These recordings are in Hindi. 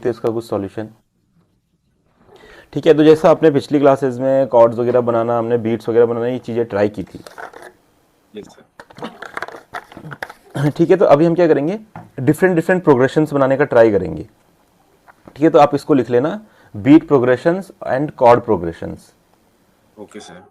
तो इसका कुछ सॉल्यूशन। ठीक है, तो जैसा आपने पिछली क्लासेस में कॉर्ड्स वगैरह बनाना, हमने बीट्स वगैरह बनाना, ये चीज़ें ट्राई की थी। Yes sir. ठीक है, तो अभी हम क्या करेंगे, डिफरेंट डिफरेंट प्रोग्रेशंस बनाने का ट्राई करेंगे। ठीक है, तो आप इसको लिख लेना, beat progressions and chord progressions. Okay sir.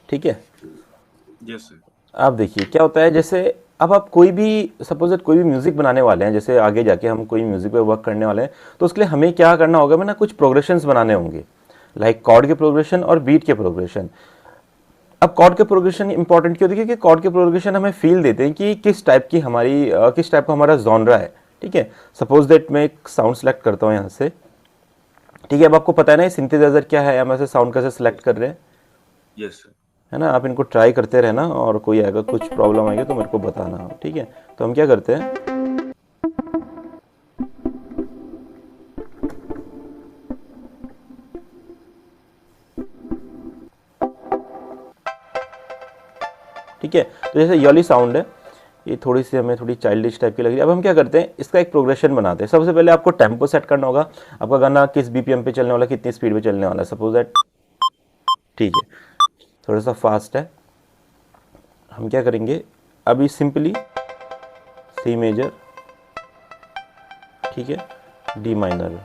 ठीक है, यस सर। आप देखिए क्या होता है, जैसे अब आप कोई भी सपोज कोई भी म्यूजिक बनाने वाले हैं, जैसे आगे जाके हम कोई म्यूजिक पे वर्क करने वाले हैं, तो उसके लिए हमें क्या करना होगा, मैं ना कुछ प्रोग्रेशंस बनाने होंगे, लाइक कॉर्ड के प्रोग्रेशन और बीट के प्रोग्रेशन। अब कॉर्ड के प्रोग्रेशन इंपॉर्टेंट क्यों होती है, क्योंकि कॉर्ड के प्रोग्रेशन हमें फील देते हैं कि किस टाइप की हमारी किस टाइप का हमारा जॉनरा है। ठीक है, सपोज दैट मैं एक साउंड सेलेक्ट करता हूँ यहाँ से। ठीक है, अब आपको पता है ना ये सिंथेसाइजर क्या है, हम ऐसे साउंड कैसे सेलेक्ट कर रहे हैं, यस सर। है ना। आप इनको ट्राई करते रहना, और कोई अगर कुछ प्रॉब्लम आएगी तो मेरे को बताना। ठीक है, तो हम क्या करते हैं, ठीक है, तो जैसे ये वाली साउंड है, ये थोड़ी सी हमें थोड़ी चाइल्डिश टाइप की लग रही है। अब हम क्या करते हैं, इसका एक प्रोग्रेशन बनाते हैं। सबसे पहले आपको टेम्पो सेट करना होगा, आपका गाना किस बीपीएम पे चलने वाला है, कितनी स्पीड पे चलने वाला है, सपोज दैट। ठीक है, थोड़ा सा फास्ट है। हम क्या करेंगे, अभी सिंपली सी मेजर, ठीक है, डी माइनर।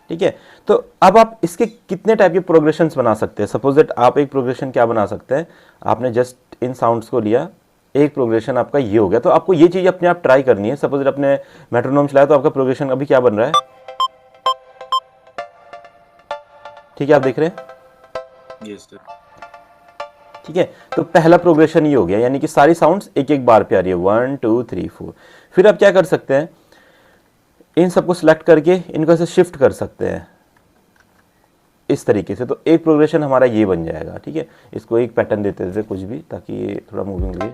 ठीक है, तो अब आप इसके कितने टाइप के प्रोग्रेशंस बना सकते हैं। सपोज दैट आप एक प्रोग्रेशन क्या बना सकते हैं, आपने जस्ट इन साउंड्स को लिया, एक प्रोग्रेशन आपका ये हो गया, तो आपको ये चीज अपने आप ट्राई करनी है। सपोज दैट आपने मेट्रोनोम चलाया, तो आपका प्रोग्रेशन अभी क्या बन रहा है। ठीक है, आप देख रहे हैं। Yes sir. ठीक है, तो पहला प्रोग्रेशन ये हो गया, यानी कि सारी साउंड्स एक एक बार पे आ रही है, 1 2 3 4। फिर आप क्या कर सकते हैं, इन सबको सिलेक्ट करके इनको ऐसे शिफ्ट कर सकते हैं इस तरीके से, तो एक प्रोग्रेशन हमारा ये बन जाएगा। ठीक है, इसको एक पैटर्न देते थे कुछ भी, ताकि ये थोड़ा मूविंग लगे।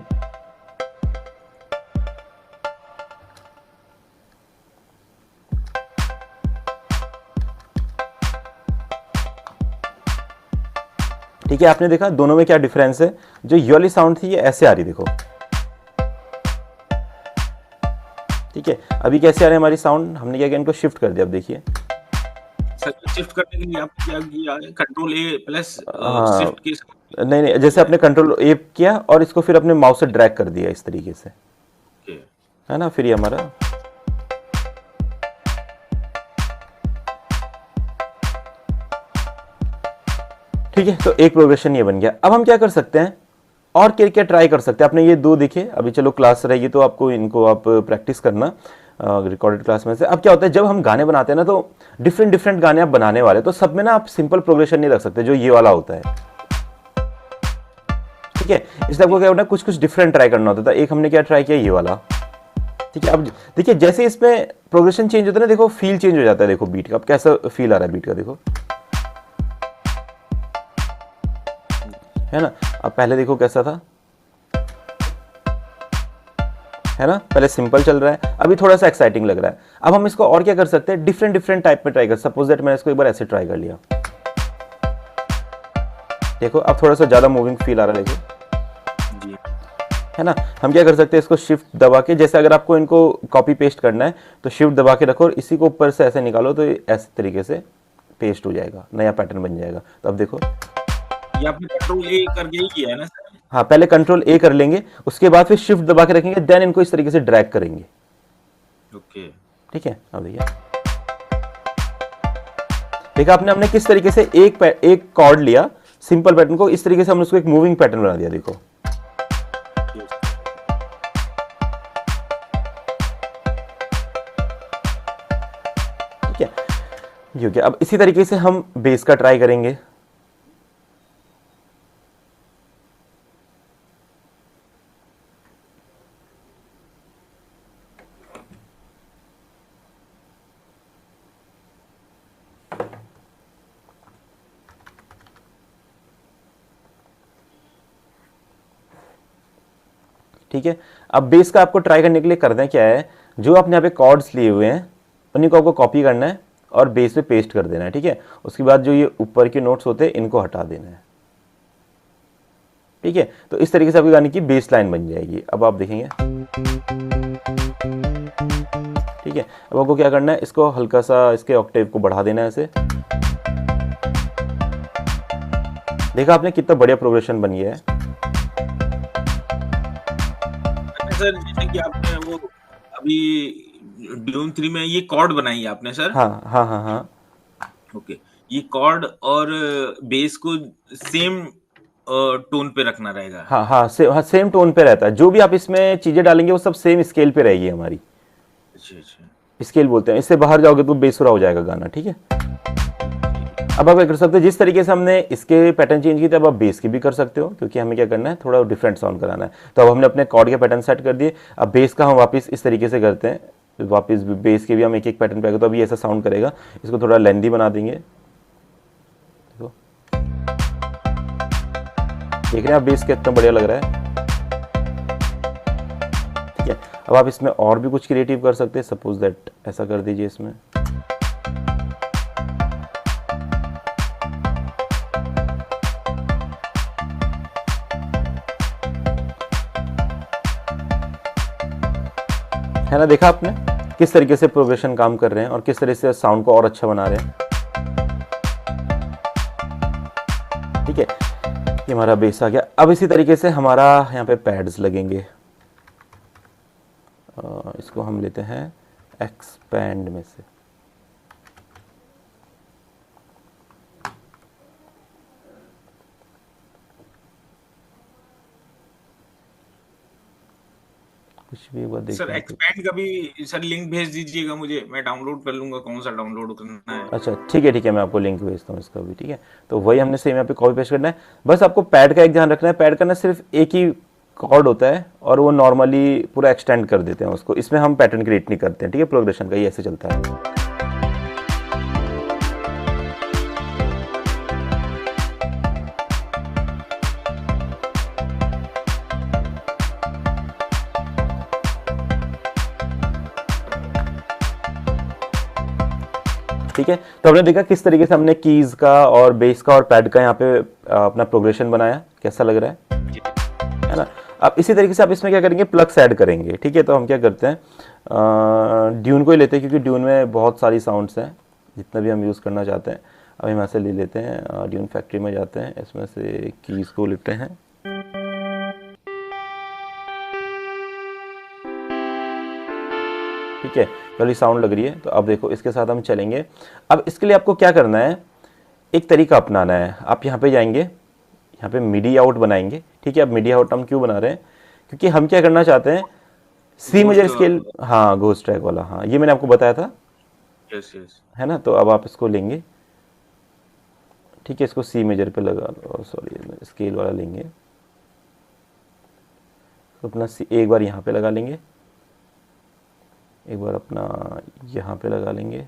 ठीक है, आपने देखा दोनों में क्या डिफरेंस है। जो ये वाली साउंड थी ये ऐसे आ रही, देखो। ठीक है, अभी कैसे आ रही है हमारी साउंड, हमने क्या किया, इनको शिफ्ट कर दिया। अब देखिए, सर शिफ्ट करने के लिए आपने क्या किया है, कंट्रोल ए प्लस हाँ, शिफ्ट की नहीं नहीं, जैसे किया है। आपने कंट्रोल ए किया और इसको फिर अपने माउस से ड्रैग कर दिया इस तरीके से, ओके। है ना, फिर ये हमारा। ठीक है, तो एक प्रोग्रेशन ये बन गया। अब हम क्या कर सकते हैं, और क्या क्या ट्राई कर सकते हैं। आपने ये दो दिखे, अभी चलो क्लास रहेगी तो आपको इनको आप प्रैक्टिस करना रिकॉर्डेड क्लास में से। अब क्या होता है, जब हम गाने बनाते हैं ना, तो डिफरेंट डिफरेंट गाने आप बनाने वाले, तो सब में ना आप सिंपल प्रोग्रेशन नहीं रख सकते जो ये वाला होता है। ठीक है, इसलिए आपको क्या होता है, कुछ कुछ डिफरेंट ट्राई करना होता था। एक हमने क्या ट्राई किया, ये वाला। ठीक है, अब देखिए जैसे इसमें प्रोग्रेशन चेंज होता है ना, देखो फील चेंज हो जाता है। देखो बीट का अब कैसा फील आ रहा है, बीट का देखो, है ना। अब पहले देखो कैसा था, है ना, पहले सिंपल चल रहा है, अभी थोड़ा सा एक्साइटिंग लग रहा है। अब हम इसको और क्या कर सकते हैं, डिफरेंट डिफरेंट टाइप में ट्राई कर। सपोज दैट मैंने इसको एक बार ऐसे ट्राई कर लिया, देखो अब थोड़ा सा ज्यादा मूविंग फील आ रहा है, देखो, जी। है ना। हम क्या कर सकते हैं, इसको शिफ्ट दबा के, जैसे अगर आपको इनको कॉपी पेस्ट करना है तो शिफ्ट दबा के रखो और इसी को ऊपर से ऐसे निकालो, तो ये ऐसे तरीके से पेस्ट हो जाएगा, नया पैटर्न बन जाएगा। तो अब देखो, ये आपने कंट्रोल ए करके ही किया है ना सर। हाँ, पहले कंट्रोल ए कर लेंगे, उसके बाद फिर शिफ्ट दबा के रखेंगे, देन इनको इस तरीके से ड्रैग करेंगे। ओके। ठीक है, अब देखिए, देखा आपने, हमने किस तरीके से एक कॉर्ड लिया, सिंपल पैटर्न को, इस तरीके से हमने उसको एक मूविंग पैटर्न बना दिया, देखो। यस। ठीक है, ये हो गया। अब इसी तरीके से हम बेस का ट्राई करेंगे। ठीक है। अब बेस का आपको ट्राई करने के लिए करना क्या है, जो आपने यहाँ पे कॉर्ड्स लिए हुए हैं उन्हीं को आपको कॉपी करना है और बेस पे पेस्ट कर देना है, ठीक है। उसके बाद जो ये ऊपर के नोट्स होते हैं इनको हटा देना है, ठीक है। तो इस तरीके से आपके गाने की बेस लाइन बन जाएगी। अब आप देखेंगे, ठीक है। अब आपको क्या करना है, इसको हल्का सा इसके ऑक्टेव को बढ़ा देना है ऐसे। देखा आपने कितना बढ़िया प्रोग्रेशन बन गया है। सर जैसे कि आपने वो अभी ड्यून 3 में ये कॉर्ड बनाई है आपने सर। हाँ हाँ हाँ हाँ, ओके, ये कॉर्ड और बेस को सेम टोन पे रखना रहेगा। हाँ हाँ, सेम टोन पे रहता है। जो भी आप इसमें चीजें डालेंगे वो सब सेम स्केल पे रहेगी हमारी। अच्छा अच्छा, स्केल बोलते हैं, इससे बाहर जाओगे तो बेसुरा हो जाएगा गाना, ठीक है। अब आप क्या कर सकते हो, जिस तरीके से हमने इसके पैटर्न चेंज की थे अब आप बेस की भी कर सकते हो, क्योंकि हमें क्या करना है, थोड़ा डिफरेंट साउंड कराना है। तो अब हमने अपने कॉर्ड के पैटर्न सेट कर दिए। अब बेस का हम वापस इस तरीके से करते हैं, वापस बेस के भी हम एक एक पैटर्न पे आएगा तो अभी ऐसा साउंड करेगा। इसको थोड़ा लेंदी बना देंगे, देखो देख रहे हैं आप बेस कितना बढ़िया लग रहा है, ठीक है। अब आप इसमें और भी कुछ क्रिएटिव कर सकते हैं, सपोज दैट ऐसा कर दीजिए इसमें, है ना। देखा आपने किस तरीके से प्रोग्रेशन काम कर रहे हैं और किस तरह से साउंड को और अच्छा बना रहे हैं, ठीक है। ये हमारा बेस आ गया। अब इसी तरीके से हमारा यहाँ पे पैड्स लगेंगे। इसको हम लेते हैं एक्सपैंड में से, कुछ भी हुआ देख सर एक्सपैंड का भी सर लिंक भेज दीजिएगा मुझे, मैं डाउनलोड कर लूंगा कौन सा डाउनलोड करना है। अच्छा ठीक है, मैं आपको लिंक भेजता हूँ इसका भी, ठीक है। तो वही हमने सेम यहाँ पे कॉपी पेस्ट करना है। बस आपको पैड का एक ध्यान रखना है, पैड का ना सिर्फ एक ही कॉर्ड होता है और वो नॉर्मली पूरा एक्सटेंड कर देते हैं उसको, इसमें हम पैटर्न क्रिएट नहीं करते हैं, ठीक है। प्रोग्रेशन का ये ऐसे चलता है। ठीक है, तो हमने देखा किस तरीके से हमने कीज का और बेस का और पैड का यहाँ पे अपना प्रोग्रेशन बनाया, कैसा लग रहा है ना। अब इसी तरीके से आप इसमें क्या करेंगे, प्लग्स ऐड करेंगे, ठीक है। तो हम क्या करते हैं, ड्यून को ही लेते हैं क्योंकि ड्यून में बहुत सारी साउंड्स हैं जितना भी हम यूज़ करना चाहते हैं। अब हम यहाँ से ले लेते हैं, ड्यून फैक्ट्री में जाते हैं, इसमें से कीज को लेते हैं, ठीक है। पहली साउंड लग रही है, तो अब देखो इसके साथ हम चलेंगे। अब इसके लिए आपको क्या करना है, एक तरीका अपनाना है। आप यहाँ पे जाएंगे, यहाँ पे मिडी आउट बनाएंगे, ठीक है। अब मिडी आउट हम क्यों बना रहे हैं, क्योंकि हम क्या करना चाहते हैं, सी मेजर स्केल, हाँ घोस्ट ट्रैक वाला, हाँ ये मैंने आपको बताया था, यस यस, है ना। तो अब आप इसको लेंगे, ठीक है, इसको सी मेजर पे लगा लो, सॉरी स्केल वाला लेंगे, तो अपना एक बार यहाँ पे लगा लेंगे, एक बार अपना यहाँ पे लगा लेंगे,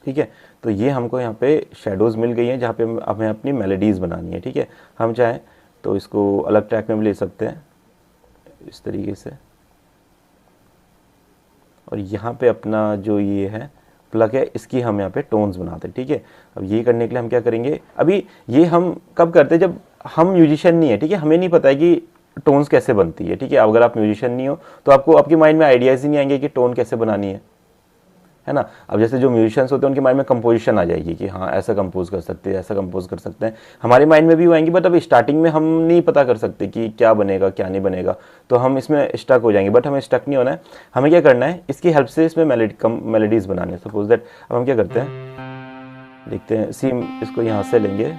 ठीक है। तो ये हमको यहाँ पे शेडोज़ मिल गई हैं जहाँ पे हमें अपनी मेलोडीज़ बनानी है, ठीक है। हम चाहें तो इसको अलग ट्रैक में भी ले सकते हैं इस तरीके से, और यहाँ पे अपना जो ये है प्लग है, इसकी हम यहाँ पे टोन्स बनाते हैं, ठीक है। अब ये करने के लिए हम क्या करेंगे, अभी ये हम कब करते हैं, जब हम म्यूजिशियन नहीं है, ठीक है, हमें नहीं पता है कि टोन्स कैसे बनती है, ठीक है। अगर आप म्यूजिशियन नहीं हो तो आपको आपके माइंड में आइडियाज़ ही नहीं आएंगे कि टोन कैसे बनानी है ना। अब जैसे जो म्यूजिशियंस होते हैं उनके माइंड में कंपोजिशन आ जाएगी कि हाँ ऐसा कंपोज कर सकते हैं, ऐसा कंपोज कर सकते हैं, हमारे माइंड में भी आएंगी, बट अब स्टार्टिंग में हम नहीं पता कर सकते कि क्या बनेगा क्या नहीं बनेगा, तो हम इसमें स्टक हो जाएंगे। बट हमें स्टक नहीं होना है, हमें क्या करना है, इसकी हेल्प से इसमें मेलोडीज़ बनानी है। सपोज दैट अब हम क्या करते हैं, देखते हैं सी, इसको यहाँ से लेंगे,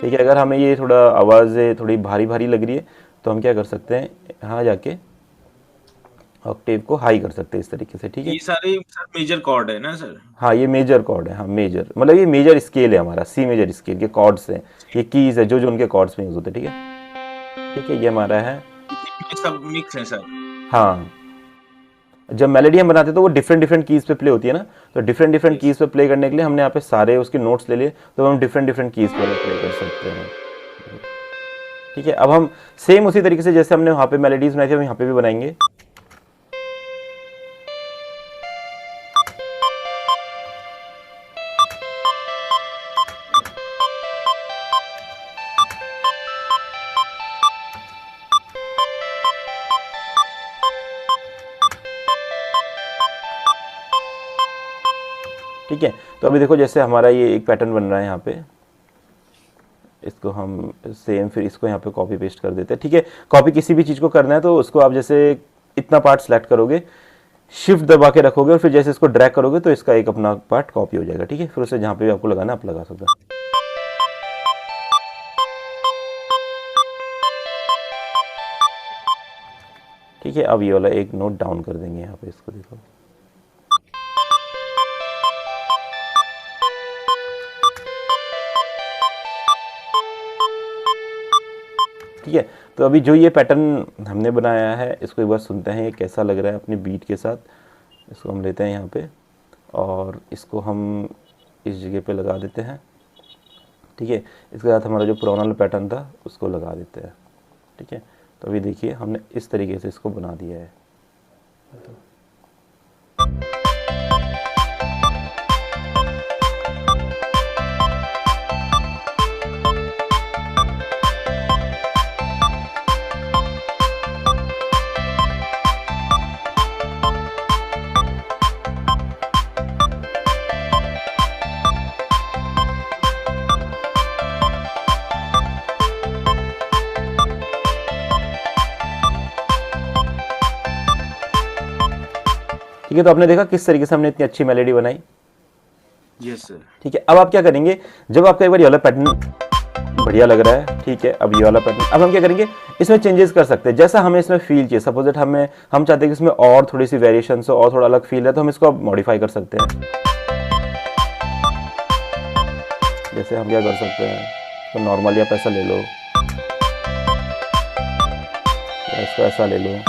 ठीक है। अगर हमें ये थोड़ा आवाज़ थोड़ी भारी भारी लग रही है तो हम क्या कर सकते हैं, यहाँ जाके ऑक्टेव को हाई कर सकते हैं इस तरीके से, ठीक है। ये सारे सर मेजर कॉर्ड है ना सर? हाँ ये मेजर कॉर्ड है, हाँ मेजर मतलब ये मेजर स्केल है हमारा, सी मेजर स्केल के कॉर्ड्स हैं, ये कीज है जो जो उनके कॉर्ड्स में यूज होते हैं, ठीक है। ठीक है, ये हमारा है, ये सब मिक्स है सर। हाँ जब मेलोडी हम बनाते हैं तो वो डिफरेंट कीज पे प्ले होती है ना, तो डिफरेंट कीज पे प्ले करने के लिए हमने यहाँ पे सारे उसके नोट्स ले लिए, तो हम डिफरेंट कीज पे प्ले कर सकते हैं। ठीक है, अब हम सेम उसी तरीके से जैसे हमने वहाँ पे मेलोडीज बनाई थी हम यहाँ पे भी बनाएंगे। ठीक है, तो अभी देखो जैसे हमारा ये एक पैटर्न बन रहा है यहाँ पे, इसको हम सेम फिर इसको यहाँ पे कॉपी पेस्ट कर देते हैं। ठीक है, कॉपी किसी भी चीज़ को करना है तो उसको आप जैसे इतना पार्ट सेलेक्ट करोगे, शिफ्ट दबा के रखोगे और फिर जैसे इसको ड्रैग करोगे तो इसका एक अपना पार्ट कॉपी हो जाएगा। ठीक है, फिर उसे जहाँ पे भी आपको लगाना है आप लगा सकते हो। ठीक है, अब ये वाला एक नोट डाउन कर देंगे यहाँ पे, इसको देखो। ठीक है, तो अभी जो ये पैटर्न हमने बनाया है इसको एक बार सुनते हैं ये कैसा लग रहा है अपनी बीट के साथ। इसको हम लेते हैं यहाँ पे और इसको हम इस जगह पे लगा देते हैं। ठीक है, इसके साथ हमारा जो पुराना वाला पैटर्न था उसको लगा देते हैं। ठीक है, तो अभी देखिए हमने इस तरीके से इसको बना दिया है। ठीक है, तो आपने देखा किस तरीके से हमने इतनी अच्छी मेलोडी बनाई। Yes sir. ठीक है, अब आप क्या करेंगे, जब आपका एक बार ये वाला पैटर्न बढ़िया लग रहा है, ठीक है, अब ये वाला पैटर्न अब हम क्या करेंगे, इसमें चेंजेस कर सकते हैं जैसा हमें इसमें फील चाहिए। सपोज दैट हम चाहते हैं कि इसमें और थोड़ी सी वेरिएशन हो और थोड़ा अलग फील है तो हम इसको मॉडिफाई कर सकते हैं। जैसे हम क्या कर सकते हैं, तो नॉर्मली आप ऐसा ले लो या इसको ऐसा ले लो।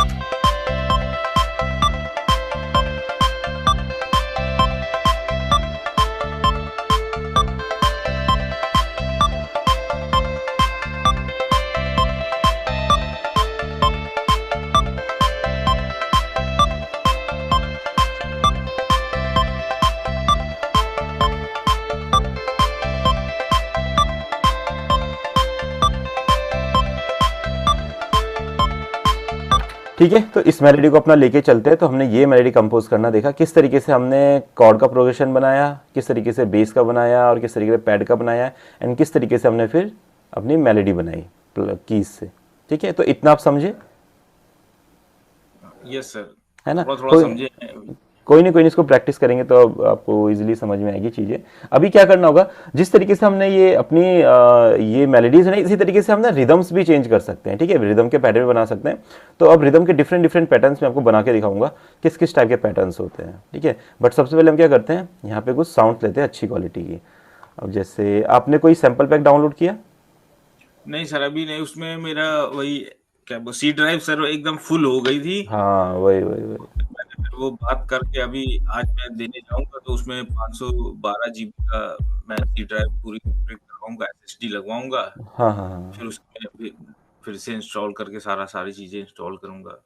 ठीक है, तो इस मेलोडी को अपना लेके चलते हैं। तो हमने ये मेलोडी कंपोज करना देखा, किस तरीके से हमने कॉर्ड का प्रोग्रेशन बनाया, किस तरीके से बेस का बनाया और किस तरीके से पैड का बनाया एंड किस तरीके से हमने फिर अपनी मेलोडी बनाई कीज से। ठीक है, तो इतना आप समझे? यस सर, है ना? थोड़ा समझे। कोई नहीं, इसको प्रैक्टिस करेंगे तो अब आपको इजीली समझ में आएगी चीज़ें। अभी क्या करना होगा, जिस तरीके से हमने ये अपनी ये मेलोडीज है ना, इसी तरीके से हम ना रिदम्स भी चेंज कर सकते हैं। ठीक है, रिदम के पैटर्न बना सकते हैं। तो अब रिदम के डिफरेंट पैटर्न्स में आपको बना के दिखाऊंगा किस किस टाइप के पैटर्न्स होते हैं। ठीक है, बट सबसे पहले हम क्या करते हैं, यहाँ पे कुछ साउंड लेते हैं अच्छी क्वालिटी की। अब जैसे आपने कोई सैम्पल पैक डाउनलोड किया? नहीं सर, अभी नहीं। उसमें मेरा वही क्या सी ड्राइव सर एकदम फुल हो गई थी। हाँ, वही। मैंने फिर वो बात करके अभी आज मैं देने जाऊंगा तो उसमें 512 जीबी का मैं सी ड्राइव पूरी कंप्लीट करवाऊंगा, एसएसडी लगवाऊंगा। हाँ। फिर उसमें फिर से इंस्टॉल करके सारी चीजें इंस्टॉल करूंगा।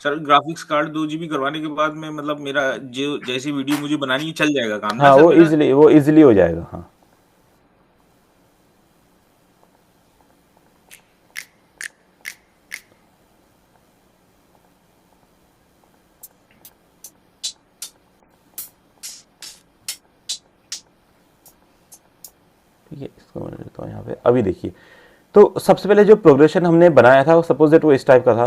सर ग्राफिक्स कार्ड 2 जीबी करवाने के बाद में मतलब मेरा जो जैसी वीडियो मुझे बनानी है चल जाएगा काम ना हाँ, सर वो मेरा? इजिली हो जाएगा। हाँ, ठीक है, इसको मैं लेता हूँ यहाँ पे। अभी देखिए, तो सबसे पहले जो प्रोग्रेशन हमने बनाया था सपोज दैट वो इस टाइप का था।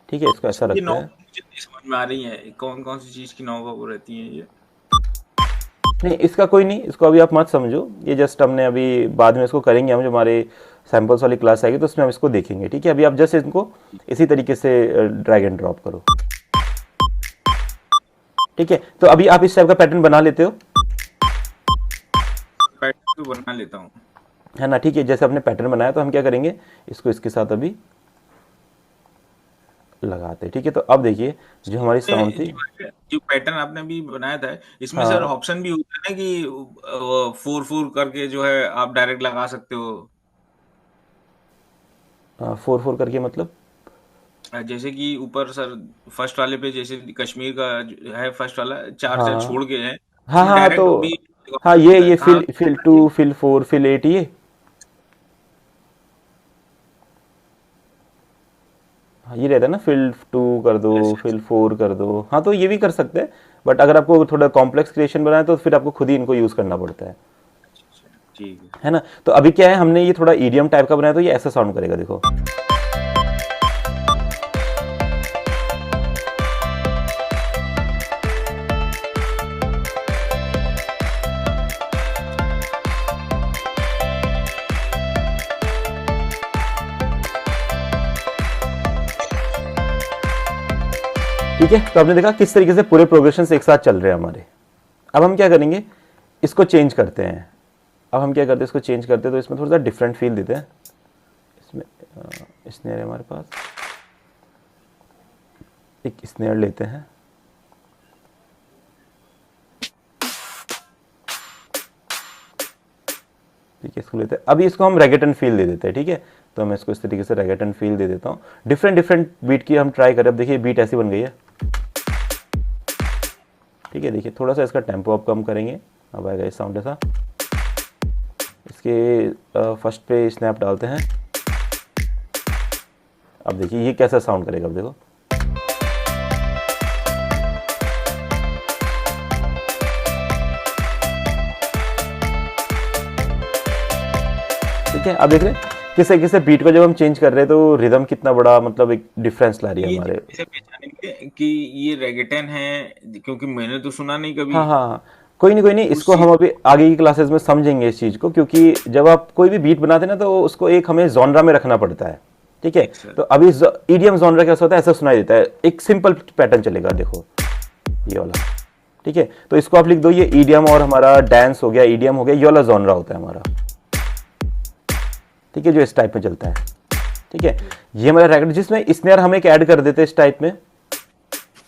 ठीक है, इसको ऐसा ये रखते नौ हैं। मुझे नहीं समझ में आ रही है, कौन सी चीज की नौ वो रहती है ये? नहीं, इसका कोई नहीं, इसको अभी आप मत समझो। ये जस्ट हमने अभी बाद में इसको करेंगे, हम जो हमारे सैम्पल्स वाली क्लास आएगी तो उसमें हम इसको देखेंगे। ठीक है, अभी आप जस्ट इनको इसी तरीके से ड्रैग एंड ड्रॉप करो। ठीक है, तो अभी आप इस टाइप का पैटर्न बना लेते हो, पैटर्न तो बना लेता हूँ, है ना? ठीक है, जैसे आपने पैटर्न बनाया तो हम क्या करेंगे, इसको इसके साथ अभी लगाते हैं। ठीक है, तो अब देखिए जो हमारी साउंड थी। जो पैटर्न आपने अभी बनाया था, इसमें सर हाँ, ऑप्शन भी होता है ना कि 4-4 करके जो है आप डायरेक्ट लगा सकते हो। 4/4 करके मतलब? जैसे कि ऊपर सर फर्स्ट वाले पे जैसे कश्मीर का जो है फर्स्ट वाला 4 हाँ से हाँ छोड़ के है, हाँ उसमें हाँ, डायरेक्ट तो भी हाँ, ऑप्शन होता है। ये हाँ, फिल 2, फिल 4, फिल 8, ये। हाँ, ये रहता है ना, फिल 2 कर दो, अच्छा फिल अच्छा 4 कर दो। हाँ, तो ये भी कर सकते हैं, बट अगर आपको थोड़ा कॉम्प्लेक्स क्रिएशन बनाए तो फिर आपको खुद ही इनको यूज़ करना पड़ता अच्छा अच्छा, ठीक है। है ना। तो अभी क्या है, हमने ये थोड़ा ईडीएम टाइप का बनाया, तो ये ऐसा साउंड करेगा, देखो। ठीक है, तो आपने देखा किस तरीके से पूरे प्रोग्रेशन एक साथ चल रहे हैं हमारे। अब हम क्या करेंगे, इसको चेंज करते हैं। अब हम क्या करते हैं, इसको चेंज करते हैं, तो इसमें थोड़ा सा डिफरेंट फील देते हैं। इसमें स्नेयर है हमारे पास, एक स्नेयर लेते हैं। ठीक है, इसको लेते हैं। अभी इसको हम रेगेटन फील दे देते हैं। ठीक है, तो मैं इसको इस तरीके से रेगेटन फील दे देता हूँ। डिफरेंट डिफरेंट बीट की हम ट्राई करें। अब देखिए बीट ऐसी बन गई है। ठीक है, देखिए थोड़ा सा इसका टेम्पो अप कम करेंगे, अब आएगा इस साउंड ऐसा। इसके फर्स्ट पे स्नैप डालते हैं। अब देखिए ये कैसा साउंड करेगा, अब देखो। ठीक है, अब देख रहे हैं किसे किसे बीट को जब हम चेंज कर रहे हैं तो रिदम कितना बड़ा, मतलब एक डिफरेंस ला रही है ये हमारे। कैसे पहचानेंगे कि ये रेगेटन है, क्योंकि मैंने तो सुना नहीं कभी। हाँ हाँ हाँ, कोई नहीं कोई नहीं, उस इसको चीज। हम अभी आगे की क्लासेस में समझेंगे इस चीज़ को, क्योंकि जब आप कोई भी बीट बनाते हैं ना तो उसको एक हमें जॉनरा में रखना पड़ता है। ठीक है, ठीक सर। तो अभी ईडीएम जॉनरा कैसा होता है, ऐसा सुनाई देता है, एक सिंपल पैटर्न चलेगा, देखो ये वाला। ठीक है, तो इसको आप लिख दो, ये ईडीएम और हमारा डांस हो गया, ईडीएम हो गया, ये वाला जॉनरा होता है हमारा। ठीक है, जो इस टाइप में चलता है। ठीक है, ये हमारा रैकेट, जिसमें स्नेयर हम एक ऐड कर देते हैं इस टाइप में,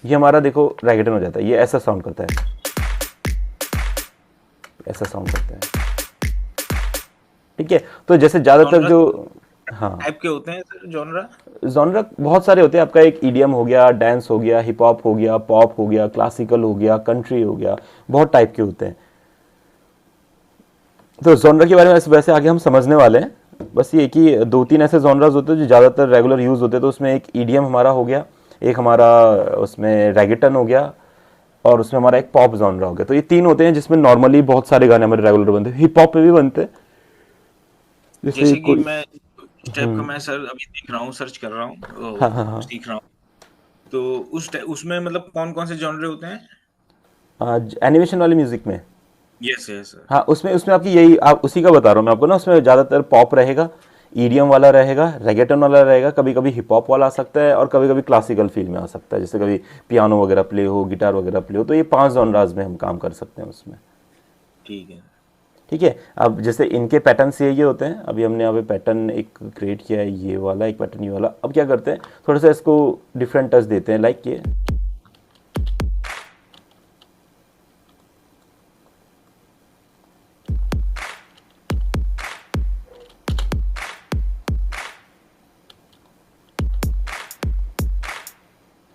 ये हमारा देखो रैकेटन हो जाता है। ये ऐसा साउंड करता है, ऐसा साउंड करता है। ठीक है, तो जैसे ज्यादातर जॉनरा जो, हाँ, टाइप के होते हैं सर जॉनरा? जॉनरा बहुत सारे होते हैं। आपका एक ईडीएम हो गया, डांस हो गया, हिप हॉप हो गया, पॉप हो गया, क्लासिकल हो गया, कंट्री हो गया, बहुत टाइप के होते हैं। तो जॉनरा के बारे में वैसे आगे हम समझने वाले हैं। बस ये कि 2-3 ऐसे जॉनरास होते हैं जो ज़्यादातर रेगुलर यूज़ होते हैं। तो उसमें एक ईडीएम हमारा हो गया, एक हमारा उसमें रेगेटन हो गया, और उसमें हमारा एक पॉप जॉनरा हो गया। तो ये 3 होते हैं जिसमें नॉर्मली बहुत सारे गाने हमारे रेगुलर बनते हैं। हिप हॉप पे भी बनते हैं, जैसे जैसे कि कोई। मैं इस टाइप का मैं सर अभी देख रहा हूँ, सर्च कर रहा हूँ, हाँ हाँ हाँ, सीख रहा हूँ। तो उसमें मतलब कौन कौन से जॉनरे होते हैं? आज एनिमेशन वाले म्यूजिक में। Yes yes sir. हाँ, उसमें उसमें आपकी यही, आप उसी का बता रहा हूँ मैं आपको ना। उसमें ज़्यादातर पॉप रहेगा, ईडीएम वाला रहेगा, रेगेटन वाला रहेगा, कभी कभी हिप हॉप वाला आ सकता है, और कभी कभी क्लासिकल फील में आ सकता है, जैसे कभी पियानो वगैरह प्ले हो, गिटार वगैरह प्ले हो। तो ये 5 जॉनराज में हम काम कर सकते हैं उसमें। ठीक है। ठीक है, अब जैसे इनके पैटर्न्स ये होते हैं। अभी हमने यहाँ पे पैटर्न एक क्रिएट किया है, ये वाला एक पैटर्न, ये वाला। अब क्या करते हैं, थोड़ा सा इसको डिफरेंट टच देते हैं, लाइक ये।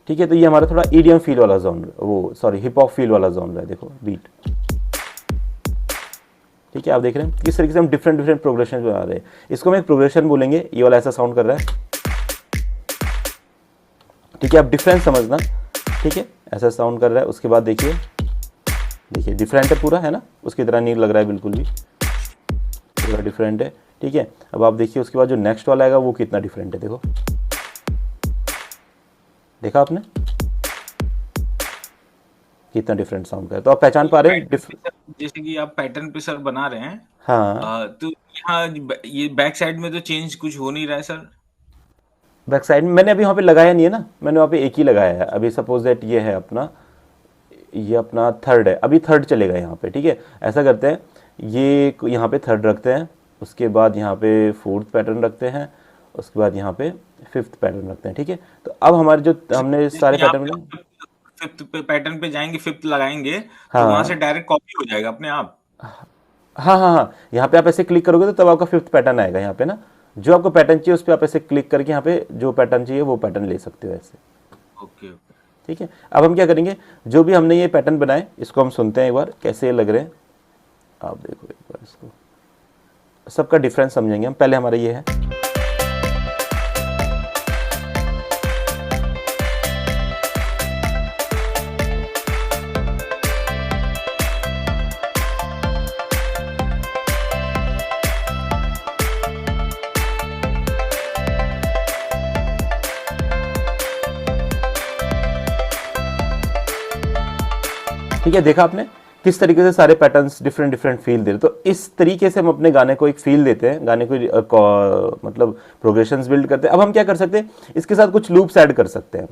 ठीक है, तो ये हमारा थोड़ा ईडीएम फील वाला जोन, वो सॉरी हिप हॉप फील वाला जोन है, देखो बीट। ठीक है, आप देख रहे हैं किस तरीके से हम डिफरेंट डिफरेंट प्रोग्रेशन बना रहे हैं। इसको हम एक प्रोग्रेशन बोलेंगे, ये वाला ऐसा साउंड कर रहा है। ठीक है, आप डिफरेंस समझना। ठीक है, ऐसा साउंड कर रहा है। उसके बाद देखिए, देखिए डिफरेंट है पूरा, है ना, उसकी तरह नहीं लग रहा है बिल्कुल भी, पूरा डिफरेंट है। ठीक है, अब आप देखिए उसके बाद जो नेक्स्ट वाला आएगा वो कितना डिफरेंट है, देखो। देखा आपने कितना डिफरेंट साउंड का है, तो आप पहचान पा रहे हैं पैटर्न पे सर, जैसे कि आप पैटर्न पे सर बना रहे हैं, हाँ, तो यहाँ ये बैक साइड में तो चेंज कुछ हो नहीं रहा है सर। बैक साइड में मैंने अभी वहाँ पे लगाया नहीं है ना, मैंने वहाँ पे एक ही लगाया है। अभी सपोज दैट ये है अपना, ये अपना थर्ड है, अभी थर्ड चलेगा यहाँ पे। ठीक है, ऐसा करते हैं, ये यहाँ पे थर्ड रखते हैं, उसके बाद यहाँ पे फोर्थ पैटर्न रखते हैं, उसके बाद यहाँ पे 5th पैटर्न रखते हैं। ठीक है, तो अब हमारे जो हमने सारे यहाँ पैटर्न पे बनाए। फिफ्थ पे पैटर्न पे जाएंगे, फिफ्थ लगाएंगे तो वहां से हाँ डायरेक्ट कॉपी हो जाएगा अपने आप। हाँ हाँ हाँ, यहाँ पे आप ऐसे क्लिक करोगे तो तब आपका 5th पैटर्न आएगा यहाँ पे ना, जो आपको पैटर्न चाहिए उस पर आप ऐसे क्लिक करके यहाँ पे जो पैटर्न चाहिए वो पैटर्न ले सकते हो ऐसे। Okay okay. ठीक है, अब हम क्या करेंगे, जो भी हमने ये पैटर्न बनाए इसको हम सुनते हैं एक बार कैसे ये लग रहे हैं। आप देखो एक बार इसको, सबका डिफरेंस समझेंगे हम। पहले हमारा ये है, ठीक है, देखा आपने किस तरीके से सारे पैटर्न्स डिफरेंट डिफरेंट फील दे रहे। तो इस तरीके से हम अपने गाने को एक फील देते हैं, गाने को मतलब प्रोग्रेशंस बिल्ड करते हैं। अब हम क्या कर सकते हैं, इसके साथ कुछ लूप्स ऐड कर सकते हैं।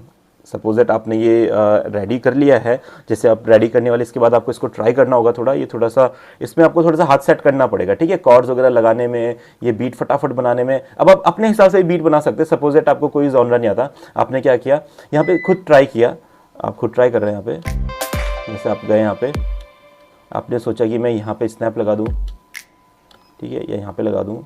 सपोज दैट आपने ये रेडी कर लिया है, जैसे आप रेडी करने वाले, इसके बाद आपको इसको ट्राई करना होगा थोड़ा, ये थोड़ा सा इसमें आपको थोड़ा सा हाथ सेट करना पड़ेगा। ठीक है, कॉर्ड्स वगैरह लगाने में, ये बीट फटाफट बनाने में। अब आप अपने हिसाब से बीट बना सकते हैं। सपोज दैट आपको कोई जॉनरा नहीं आता, आपने क्या किया, यहाँ पे खुद ट्राई किया, आप खुद ट्राई कर रहे हैं। यहाँ पे जैसे आप गए, यहाँ पे आपने सोचा कि मैं यहाँ पे स्नैप लगा दूँ, ठीक है, या यहाँ पे लगा दूँ।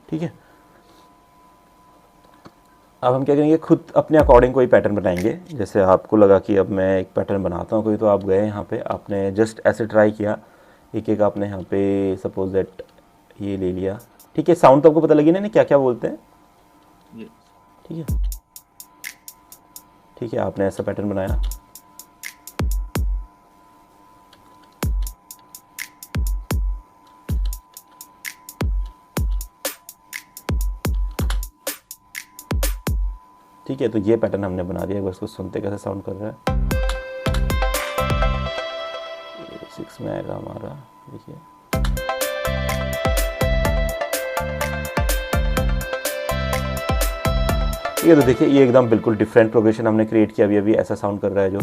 ठीक है, अब हम क्या करेंगे, खुद अपने अकॉर्डिंग कोई पैटर्न बनाएंगे। जैसे आपको लगा कि अब मैं एक पैटर्न बनाता हूँ कोई, तो आप गए यहाँ पे, आपने जस्ट ऐसे ट्राई किया, एक एक आपने यहाँ पे सपोज दैट ये ले लिया। ठीक है, साउंड तो आपको पता लगी ना क्या क्या बोलते हैं। ठीक है, ठीक है, आपने ऐसा पैटर्न बनाया। ठीक है, तो ये पैटर्न हमने बना दिया। एक बार इसको सुनते कैसे साउंड कर रहा है। 6 में आएगा हमारा, देखिए। ठीक है, तो देखिए ये एकदम बिल्कुल डिफरेंट प्रोग्रेशन हमने क्रिएट किया। अभी अभी ऐसा साउंड कर रहा है जो।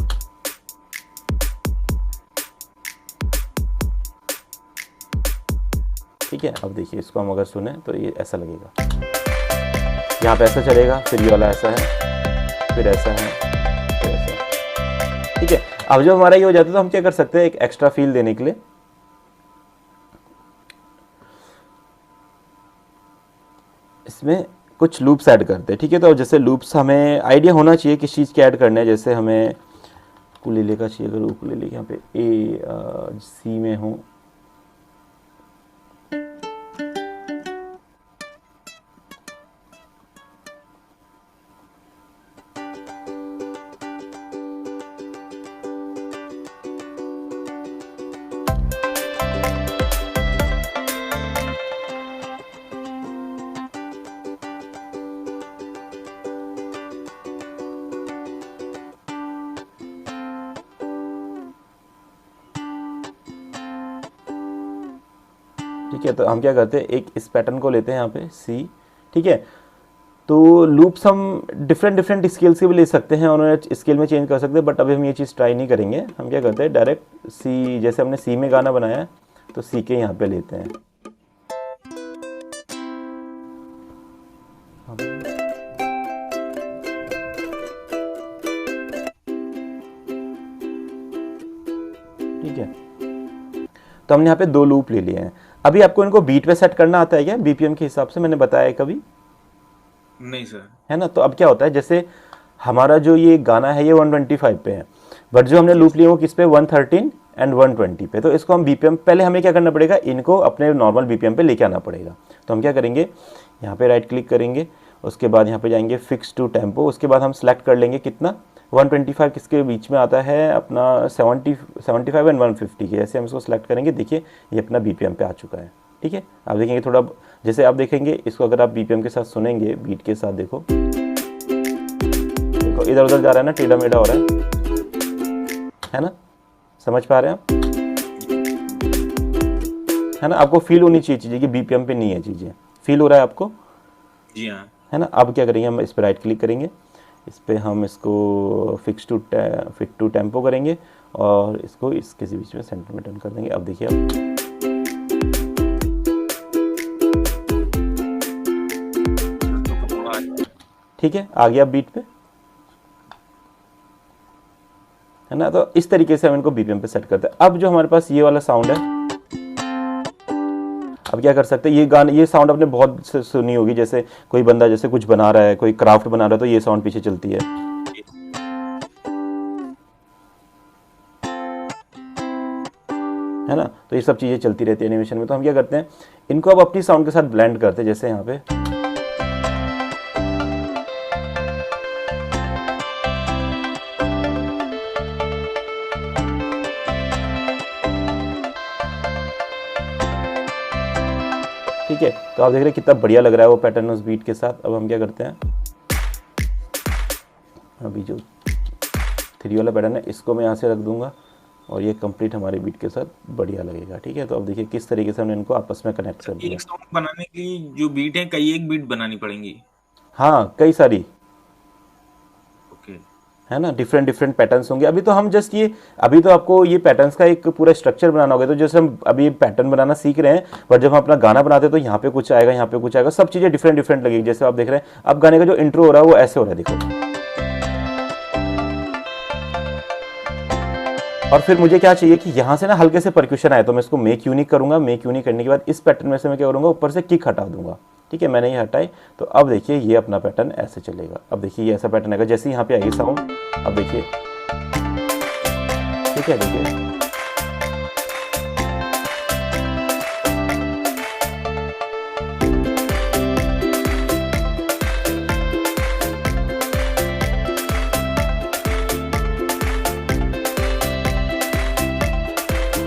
ठीक है, अब देखिए इसको हम अगर सुने तो ये ऐसा लगेगा, यहाँ पे ऐसा चलेगा, फिर ये वाला ऐसा है, फिर ऐसा है, फिर ऐसा है। ठीक है, अब जब हमारा ये हो जाता है तो हम क्या कर सकते हैं, एक एक्स्ट्रा फील देने के लिए इसमें कुछ लूप्स ऐड करते हैं। ठीक है, तो जैसे लूप्स हमें आइडिया होना चाहिए किस चीज़ के ऐड करने हैं। जैसे हमें उकुलेले का चाहिए, अगर उकुलेले यहाँ पे ए सी में हो, ठीक है, तो हम क्या करते हैं, एक इस पैटर्न को लेते हैं यहाँ पे सी। ठीक है, तो लूप्स हम डिफरेंट डिफरेंट स्केल्स के भी ले सकते हैं और स्केल में चेंज कर सकते हैं, बट अभी हम ये चीज़ ट्राई नहीं करेंगे। हम क्या करते हैं, डायरेक्ट सी, जैसे हमने सी में गाना बनाया है तो सी के यहाँ पे लेते हैं। ठीक है, तो हमने यहाँ पे 2 लूप ले लिए हैं। अभी आपको इनको बीट पे सेट करना आता है क्या, बीपीएम के हिसाब से? मैंने बताया है कभी? नहीं सर। है ना, तो अब क्या होता है, जैसे हमारा जो ये गाना है ये 125 पे है, बट जो हमने लूप लिए वो किस पे, 113 एंड 120 पे। तो इसको हम बीपीएम, पहले हमें क्या करना पड़ेगा, इनको अपने नॉर्मल बीपीएम पे लेके आना पड़ेगा। तो हम क्या करेंगे, यहाँ पे राइट क्लिक करेंगे, उसके बाद यहाँ पे जाएंगे फिक्स टू टेम्पो, उसके बाद हम सेलेक्ट कर लेंगे कितना, 125 किसके बीच में आता है अपना, 75 एंड 150 के। ऐसे हम इसको सेलेक्ट करेंगे, देखिए ये अपना बीपीएम पे आ चुका है। ठीक है, आप देखेंगे थोड़ा, जैसे आप देखेंगे इसको अगर आप बीपीएम के साथ सुनेंगे, बीट के साथ, देखो देखो इधर उधर जा रहा है ना, टेढ़ा मेढ़ा हो रहा है ना, समझ पा रहे हैं आप? है ना, आपको फील होनी चाहिए चीज़ें कि बीपीएम पे नहीं है चीज़ें, फील हो रहा है आपको, जी हाँ। है ना। अब क्या करेंगे, हम इस पर राइट क्लिक करेंगे, इस पर हम इसको फिट टू टेम्पो करेंगे और इसको इसके बीच में सेंटर में टर्न कर देंगे। अब देखिए अब ठीक है, आ गया बीट पे, है ना। तो इस तरीके से हम इनको बीपीएम पे सेट करते हैं। अब जो हमारे पास ये वाला साउंड है, अब क्या कर सकते हैं, ये गाने, ये साउंड आपने बहुत सुनी होगी, जैसे कोई बंदा जैसे कुछ बना रहा है, कोई क्राफ्ट बना रहा है, तो ये साउंड पीछे चलती है ना। तो ये सब चीज़ें चलती रहती है एनिमेशन में। तो हम क्या करते हैं, इनको अब अपनी साउंड के साथ ब्लेंड करते हैं, जैसे यहाँ पे ठीक है। तो आप देख रहे हैं कितना बढ़िया लग रहा है वो पैटर्न उस बीट के साथ। अब हम क्या करते हैं, अभी जो 3 वाला पैटर्न है इसको मैं यहाँ से रख दूंगा और ये कंप्लीट हमारे बीट के साथ बढ़िया लगेगा। ठीक है, तो अब देखिए किस तरीके से हमने इनको आपस में कनेक्ट कर दिया। एक सॉन्ग बनाने की जो बीट है, कई एक बीट बनानी पड़ेंगी? हाँ, कई सारी, ओके। है ना, डिफरेंट डिफरेंट पैटर्न्स होंगे। अभी तो हम जस्ट ये, अभी तो आपको ये पैटर्न्स का एक पूरा स्ट्रक्चर बनाना होगा। तो जैसे हम अभी पैटर्न बनाना सीख रहे हैं, पर जब हम अपना गाना बनाते हैं तो यहाँ पे कुछ आएगा, यहाँ पे कुछ आएगा, सब चीज़ें डिफरेंट डिफरेंट लगेगी। जैसे आप देख रहे हैं अब गाने का जो इंट्रो हो रहा है वो ऐसे हो रहा है, देखो। और फिर मुझे क्या चाहिए कि यहाँ से ना हल्के से परक्यूशन आए, तो मैं इसको मेक यूनिक करूंगा। मेक यूनिक करने के बाद इस पैटर्न में से मैं क्या करूंगा, ऊपर से किक हटा दूंगा। ठीक है, मैंने ये हटाई, तो अब देखिए ये अपना पैटर्न ऐसे चलेगा। अब देखिए ये ऐसा पैटर्न आएगा, जैसे यहाँ पे आएगी साउंड, अब देखिए, ठीक है, देखिए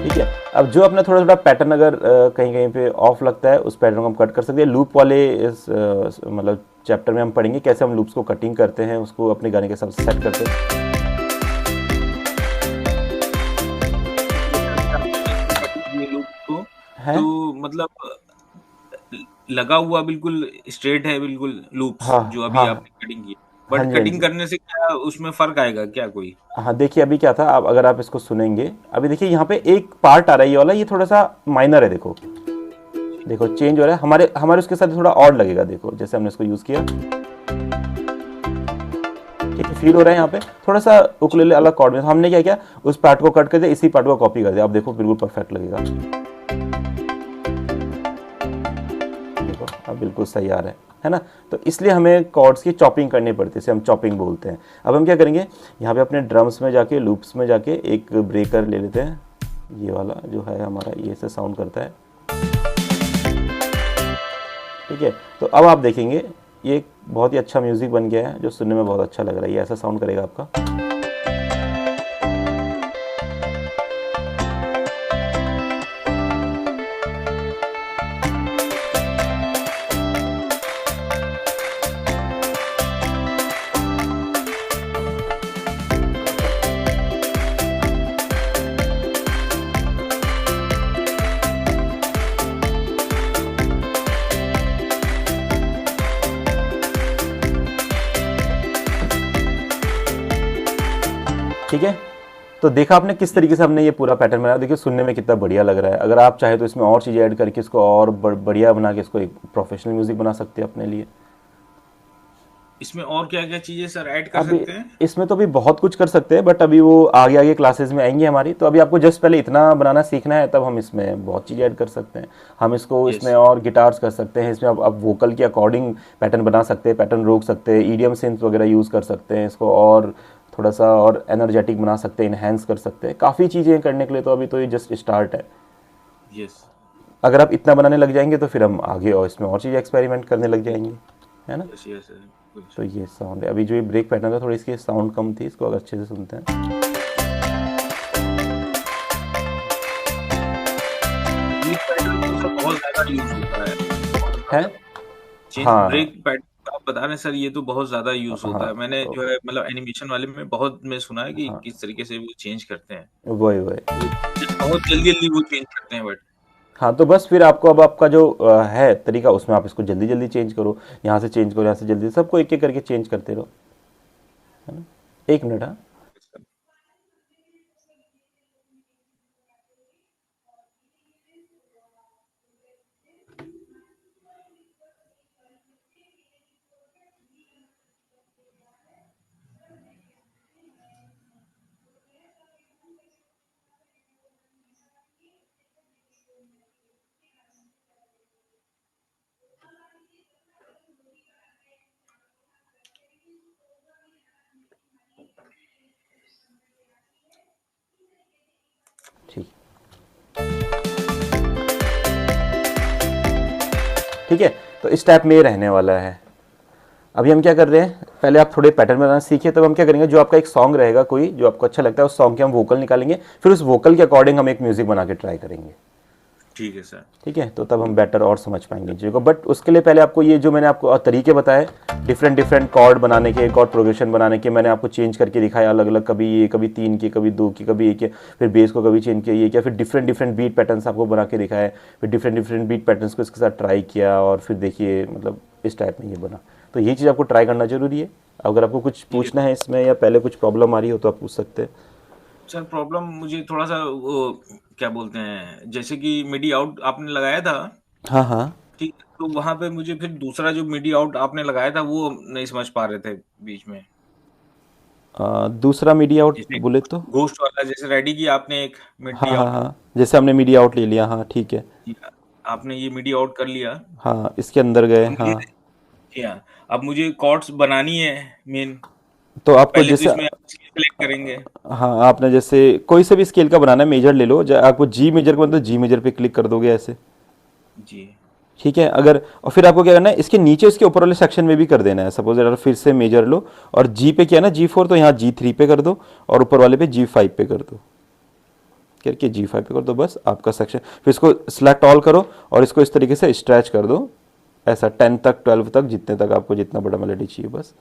ठीक है। अब जो अपना थोड़ा थोड़ा पैटर्न अगर कहीं कहीं पे ऑफ लगता है, उस पैटर्न को हम कट कर सकते हैं। लूप वाले इस मतलब चैप्टर में हम पढ़ेंगे कैसे हम लूप्स को कटिंग करते हैं, उसको अपने गाने के साथ सेट करते हैं। है? तो मतलब लगा हुआ बिल्कुल स्ट्रेट है, बिल्कुल लूप्स हाँ जो अभी हाँ आपने कटिंग की, हाँ बट जी, हाँ कटिंग जी। करने से क्या उसमें फर्क आएगा क्या कोई? हाँ, देखिए अभी क्या था, अब अगर आप इसको सुनेंगे, अभी देखिए यहाँ पे एक पार्ट आ रहा है ये वाला, ये थोड़ा सा माइनर है, देखो देखो चेंज हो रहा है, हमारे हमारे उसके साथ थोड़ा और लगेगा। देखो जैसे हमने इसको यूज किया, ठीक है, फील हो रहा है यहाँ पे थोड़ा सा उकुलेले अलग कॉर्ड में। हमने क्या किया, उस पार्ट को कट कर दिया, इसी पार्ट को कॉपी कर दिया। अब देखो बिल्कुल परफेक्ट लगेगा, देखो अब बिल्कुल सही आ रहा है ना। तो इसलिए हमें कॉर्ड्स की चॉपिंग करनी पड़ती है, इसे हम चॉपिंग बोलते हैं। अब हम क्या करेंगे, यहाँ पे अपने ड्रम्स में जाके, लूप्स में जाके एक ब्रेकर ले लेते हैं, ये वाला जो है हमारा, ये से साउंड करता है। ठीक है, तो अब आप देखेंगे ये एक बहुत ही अच्छा म्यूजिक बन गया है, जो सुनने में बहुत अच्छा लग रहा है। ये ऐसा साउंड करेगा आपका, ठीक है। तो देखा आपने किस तरीके से हमने ये पूरा पैटर्न बनाया। देखिए सुनने में कितना बढ़िया लग रहा है। अगर आप चाहे तो इसमें और चीज़ें ऐड करके इसको और बढ़िया बना के इसको एक प्रोफेशनल म्यूजिक बना सकते हैं अपने लिए। इसमें और क्या क्या चीजें सर ऐड कर अभी सकते हैं? इसमें तो अभी बहुत कुछ कर सकते हैं, बट अभी वो आगे आगे क्लासेस में आएंगी हमारी। तो अभी आपको जस्ट पहले इतना बनाना सीखना है, तब हम इसमें बहुत चीज़ें ऐड कर सकते हैं। हम इसको यस। इसमें और गिटार्स कर सकते हैं, इसमें अब वोकल के अकॉर्डिंग पैटर्न बना सकते हैं, पैटर्न रोक सकते हैं, ईडीएम सिंथ वगैरह यूज़ कर सकते हैं, इसको और थोड़ा सा और एनर्जेटिक बना सकते हैं, इन्हेंस कर सकते हैं, काफ़ी चीज़ें करने के लिए। तो अभी तो ये जस्ट स्टार्ट है। यस। अगर आप इतना बनाने लग जाएंगे तो फिर हम आगे और इसमें और चीज़ें एक्सपेरिमेंट करने लग जाएंगे, है ना। Yes yes sir. तो ये साउंड है। अभी जो ये ब्रेक पैटर्न था, थोड़ी इसकी साउंड कम थी, इसको अगर अच्छे से सुनते हैं। ब्रेक पैटर्न तो सर बहुत ज्यादा यूज होता है। है? चेंज हाँ ब्रेक पैटर्न आप बता रहे हैं सर, ये तो बहुत ज्यादा यूज होता हाँ है। मैंने जो है मतलब एनिमेशन वाले में बहुत मैं सुना है कि हाँ, किस तरीके से वो चेंज करते हैं। वही वही। वो बहुत जल्दी जल्दी वो चेंज करते हैं, बट हाँ, तो बस फिर आपको अब आपका जो है तरीका, उसमें आप इसको जल्दी जल्दी चेंज करो, यहाँ से चेंज करो, यहाँ से जल्दी, सबको एक एक करके चेंज करते रहो, है ना। 1 मिनट, हाँ। ठीक, ठीक है। तो इस टाइप में ये रहने वाला है। अभी हम क्या कर रहे हैं, पहले आप थोड़े पैटर्न बनाना सीखिए, तब हम क्या करेंगे, जो आपका एक सॉन्ग रहेगा कोई जो आपको अच्छा लगता है, उस सॉन्ग के हम वोकल निकालेंगे, फिर उस वोकल के अकॉर्डिंग हम एक म्यूजिक बना के ट्राई करेंगे। ठीक है सर। ठीक है, तो तब हम बेटर और समझ पाएंगे चीज़ों को। बट उसके लिए पहले आपको ये जो मैंने आपको तरीके बताए, डिफरेंट डिफरेंट कॉर्ड बनाने के, कॉर्ड प्रोग्रेशन बनाने के, मैंने आपको चेंज करके दिखाया अलग अलग, कभी ये, कभी 3 के, कभी 2 के, कभी 1 के, फिर बेस को कभी चेंज किया, ये किया, फिर डिफरेंट डिफरेंट बीट पैटर्न्स आपको बना के दिखाया, फिर डिफरेंट डिफरेंट बीट पैटर्न्स को इसके साथ ट्राई किया, और फिर देखिए मतलब इस टाइप में ये बना। तो ये चीज़ आपको ट्राई करना जरूरी है। अगर आपको कुछ पूछना है इसमें, या पहले कुछ प्रॉब्लम आ रही हो, तो आप पूछ सकते हैं। सर प्रॉब्लम मुझे थोड़ा सा वो क्या बोलते हैं, जैसे कि मिडी आउट आपने लगाया था, हाँ हाँ। ठीक, तो वहां पे मुझे फिर दूसरा जो मिडी आउट आपने लगाया था वो नहीं समझ पा रहे थे बीच में। दूसरा मीडिया आउट जैसे बोले तो? घोस्ट वाला जैसे रेडी किया आपने एक मिडी हाँ हाँ आउट, हाँ, जैसे हमने मीडिया आउट ले लिया, हाँ ठीक है। आपने ये मिडी आउट कर लिया। हाँ, इसके अंदर गए, अब मुझे हाँ। क्या, अब मुझे कॉर्ड्स बनानी है मेन। तो आपको पहले तो जैसे, इसमें सेलेक्ट करेंगे। हाँ, आपने जैसे कोई से भी स्केल का बनाना है, मेजर ले लो, आपको जी मेजर का मतलब जी मेजर पे क्लिक कर दोगे ऐसे। जी। ठीक है, अगर, और फिर आपको क्या करना है, इसके नीचे उसके ऊपर वाले सेक्शन में भी कर देना है। सपोज अगर फिर से मेजर लो और जी पे किया ना, G4, तो यहाँ G3 पे कर दो, और ऊपर वाले पे G5 पे कर दो, करके G5 पे कर दो, बस आपका सेक्शन। फिर इसको सिलेक्ट ऑल करो, और इसको इस तरीके से स्ट्रेच कर दो, ऐसा 10 तक, 12 तक, जितने तक आपको, जितना बड़ा मेलोडी चाहिए, बस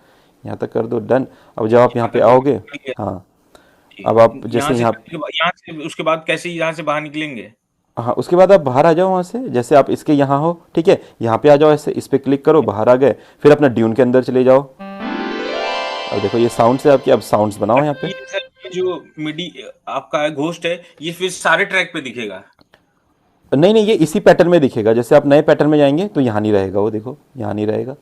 यहाँ तक कर दो, डन। अब जब आप यहाँ यहाँ पे तक आओगे, कर लिया। हाँ, ठीक अब है, आप यहाँ जैसे से यहाँ, करने के बाद, यहाँ से उसके बाद कैसे यहाँ से बाहर निकलेंगे? हाँ, उसके बाद आप बाहर आ जाओ वहाँ से, जैसे आप इसके यहाँ हो, ठीक है, यहाँ पे आ जाओ, ऐसे इस पे क्लिक करो, बाहर आ गए, फिर अपना ड्यून के अंदर चले जाओ। अब देखो ये साउंड से आपकी, अब साउंड्स बनाओ बट यहाँ पे। ये सर, ये जो मिडी आपका घोस्ट है, ये फिर सारे ट्रैक पे दिखेगा? नहीं नहीं, ये इसी पैटर्न में दिखेगा। जैसे आप नए पैटर्न में जाएंगे तो यहाँ नहीं रहेगा वो, देखो यहाँ नहीं रहेगा।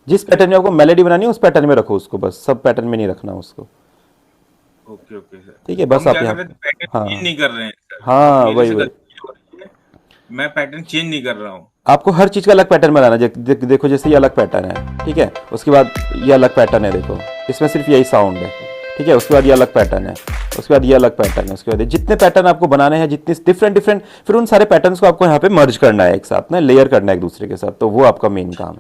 जिस ओके पैटर्न में आपको मेलोडी बनानी है, उस पैटर्न में रखो उसको, बस सब पैटर्न में नहीं रखना उसको। Okay okay sir. ठीक है, बस हम आप क्या यहाँ कर रहे पे, थे, पैटर्न चेंज हाँ नहीं कर रहे हैं सर, अब हाँ, मेरे वही से वही। गलती हो रही है। मैं पैटर्न चेंज नहीं कर रहा हूँ। आपको हर चीज़ का अलग पैटर्न बनाना है। देखो जैसे ये अलग पैटर्न है, ठीक है, उसके बाद ये अलग पैटर्न है, देखो इसमें सिर्फ यही साउंड है, ठीक है, उसके बाद ये अलग पैटर्न है, उसके बाद ये अलग पैटर्न है, उसके बाद जितने पैटर्न आपको बनाने हैं, जितने डिफरेंट डिफरेंट, फिर उन सारे पैटर्न्स को आपको यहाँ पे मर्ज करना है एक साथ ना, लेयर करना है एक दूसरे के साथ, तो वो आपका मेन काम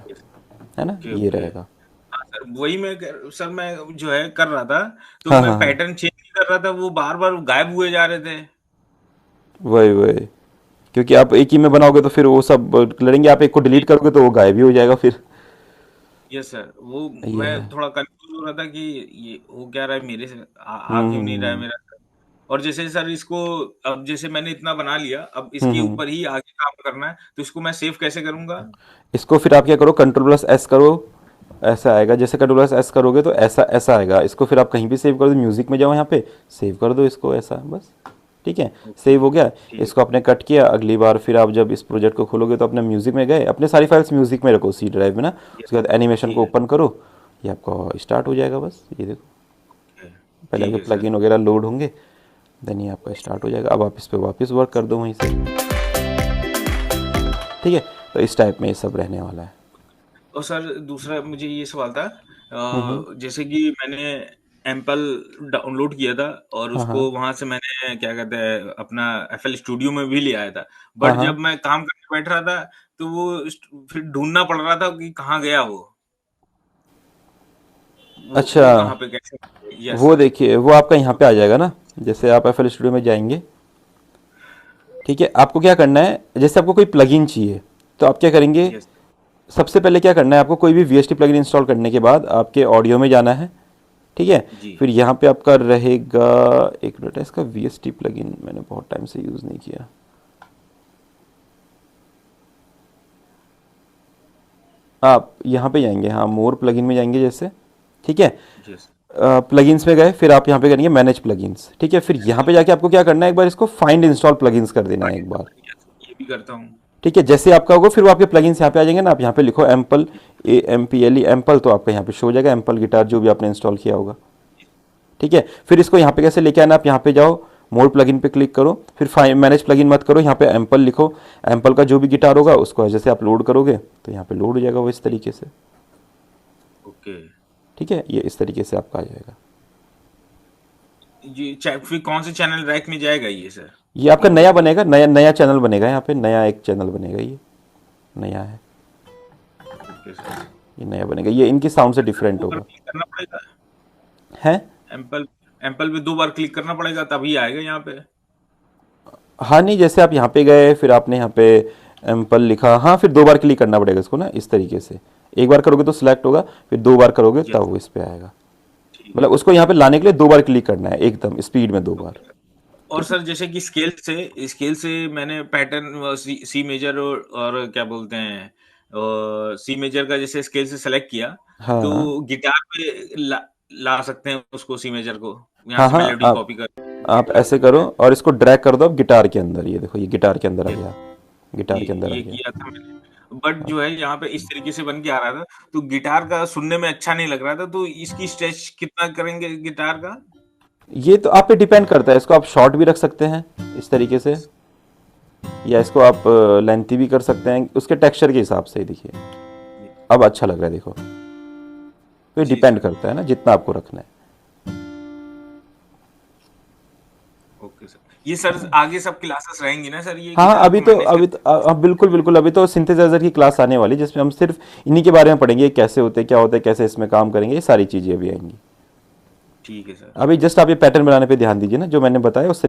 है ना, ओके ये ओके। रहेगा। हाँ सर, वही सर मैं जो है कर रहा था, तो हाँ मैं हाँ हाँ, पैटर्न चेंज नहीं कर रहा था, वो बार बार गायब हुए जा रहे थे। वही वही, क्योंकि आप एक ही में बनाओगे तो फिर वो सब लड़ेंगे, आप एक को डिलीट करोगे तो वो गायब ही हो जाएगा फिर। यस सर, वो ये मैं है। थोड़ा कंफ्यूज हो रहा था कि ये हो क्या रहा है मेरे से, आ क्यों नहीं रहा है हम्म। मेरा। और जैसे सर इसको, अब जैसे मैंने इतना बना लिया, अब इसके हम्म। ऊपर ही आगे काम करना है, तो इसको मैं सेव कैसे करूंगा? इसको फिर आप क्या करो, कंट्रोल+S करो, ऐसा आएगा। जैसे कंट्रोल+S करोगे तो ऐसा ऐसा आएगा। इसको फिर आप कहीं भी सेव कर दो, म्यूजिक में जाओ, यहाँ पे सेव कर दो इसको, ऐसा बस। ठीक है, ओके सेव हो गया। ठीक। इसको आपने कट किया, अगली बार फिर आप जब इस प्रोजेक्ट को खोलोगे तो अपने म्यूजिक में गए, अपने सारी फाइल्स म्यूजिक में रखो, सी ड्राइव में ना। यस उसके बाद एनिमेशन ठीक को है। ओपन करो, ये आपका स्टार्ट हो जाएगा, बस ये देखो। ओके, पहले ठीक आपके है सर। प्लगइन वगैरह लोड होंगे, देन ये आपका स्टार्ट हो जाएगा। अब आप इस पर वापस वर्क कर दो वहीं से। ठीक है, तो इस टाइप में ये सब रहने वाला है। और सर दूसरा मुझे ये सवाल था, हम्म। जैसे कि मैंने एम्पल डाउनलोड किया था, और हाँ उसको हाँ वहां से मैंने क्या कहते हैं अपना FL स्टूडियो में भी ले आया था। हाँ बट हाँ। जब मैं काम करने बैठ रहा था, तो वो फिर ढूंढना पड़ रहा था कि कहाँ गया अच्छा, वो कहाँ पे कैसे। यस वो सर। देखिए, वो आपका यहाँ पे आ जाएगा ना। जैसे आप FL स्टूडियो में जाएंगे, ठीक है, आपको क्या करना है, जैसे आपको कोई प्लगइन चाहिए तो आप क्या करेंगे, यस सबसे पहले क्या करना है आपको, कोई भी VST प्लगइन इंस्टॉल करने के बाद आपके ऑडियो में जाना है। ठीक है, जी। फिर यहाँ पे आपका रहेगा, एक मिनट है, इसका VST प्लगइन मैंने बहुत टाइम से यूज़ नहीं किया। आप यहाँ पे जाएंगे, हाँ मोर प्लगइन में जाएंगे जैसे, ठीक है। जी सर। प्लगइन्स में गए, फिर आप यहाँ पे करेंगे मैनेज प्लगइन्स, ठीक है। फिर यहाँ पे जाके आपको क्या करना है, एक बार इसको फाइंड इंस्टॉल प्लगइन्स कर देना है एक बार, ये भी करता हूँ। ठीक है। जैसे आपका होगा फिर वो आपके प्लगइन्स यहाँ पे आ जाएंगे ना, आप यहाँ पे लिखो एम्पल, AMPLE एम्पल, तो आपका यहाँ पे शो हो जाएगा एम्पल गिटार जो भी आपने इंस्टॉल किया होगा, ठीक है। फिर इसको यहाँ पे कैसे लेके आना, आप यहाँ पे जाओ, मोर प्लगइन पे क्लिक करो, फिर फाइन मैनेज प्लगइन मत करो, यहाँ पे एम्पल लिखो, एम्पल का जो भी गिटार होगा उसको जैसे आप लोड करोगे तो यहाँ पे लोड हो जाएगा वो इस तरीके से, ओके। ठीक है। ये इस तरीके से आपका आ जाएगा। फिर कौन से चैनल रैक में जाएगा ये सर? ये आपका नया बनेगा, नया नया चैनल बनेगा, यहाँ पे नया एक चैनल बनेगा, ये नया है, ओके सर। ये नया बनेगा, ये इनकी साउंड से डिफरेंट दो बार होगा, क्लिक करना पड़ेगा? है। एम्पल एम्पल पे 2 बार क्लिक करना पड़ेगा तभी आएगा यहाँ पे? हाँ नहीं, जैसे आप यहाँ पे गए फिर आपने यहाँ पे एम्पल लिखा, हाँ फिर 2 बार क्लिक करना पड़ेगा इसको ना, इस तरीके से। एक बार करोगे तो सिलेक्ट होगा, फिर 2 बार करोगे यस। तब वो इस पे आएगा। ठीक मतलब है। उसको यहाँ पे लाने के लिए 2 बार क्लिक करना है एकदम स्पीड में 2 बार, और ठीक है। सर जैसे कि स्केल से मैंने पैटर्न सी मेजर और क्या बोलते हैं सी मेजर का जैसे स्केल से सेलेक्ट किया, हाँ तो गिटार पे ला सकते हैं उसको सी मेजर को, यहाँ हाँ से हाँ, मेलोडी कॉपी कर आप गिटार ऐसे पे। करो और इसको ड्रैग कर दो अब गिटार के अंदर, ये देखो ये गिटार के अंदर आ ये गया, गिटार के अंदर आ ये गया। किया था मैंने, बट जो है यहाँ पे इस तरीके से बन के आ रहा था, तो गिटार का सुनने में अच्छा नहीं लग रहा था, तो इसकी स्ट्रेच कितना करेंगे गिटार का? ये तो आप पे डिपेंड करता है, इसको आप शॉर्ट भी रख सकते हैं इस तरीके से, या इसको आप लेंथी भी कर सकते हैं, उसके टेक्सचर के हिसाब से। देखिए अब अच्छा लग रहा है, देखो तो जी डिपेंड सर। करता है ना जितना आपको रखना है। Okay sir. ये सर आगे सब क्लासेस रहेंगी ना सर, ये हाँ गिटार अभी को तो मैनेज अभी कर? तो बिल्कुल बिल्कुल, अभी तो सिंथेसाइजर की क्लास आने वाली है जिसमें हम सिर्फ इन्हीं के बारे में पढ़ेंगे, कैसे होते हैं, क्या होता है, कैसे इसमें काम करेंगे, ये सारी चीज़ें अभी आएंगी। ठीक है सर। अभी जस्ट आप ये पैटर्न बनाने पे ध्यान दीजिए ना, जो मैंने बताया उससे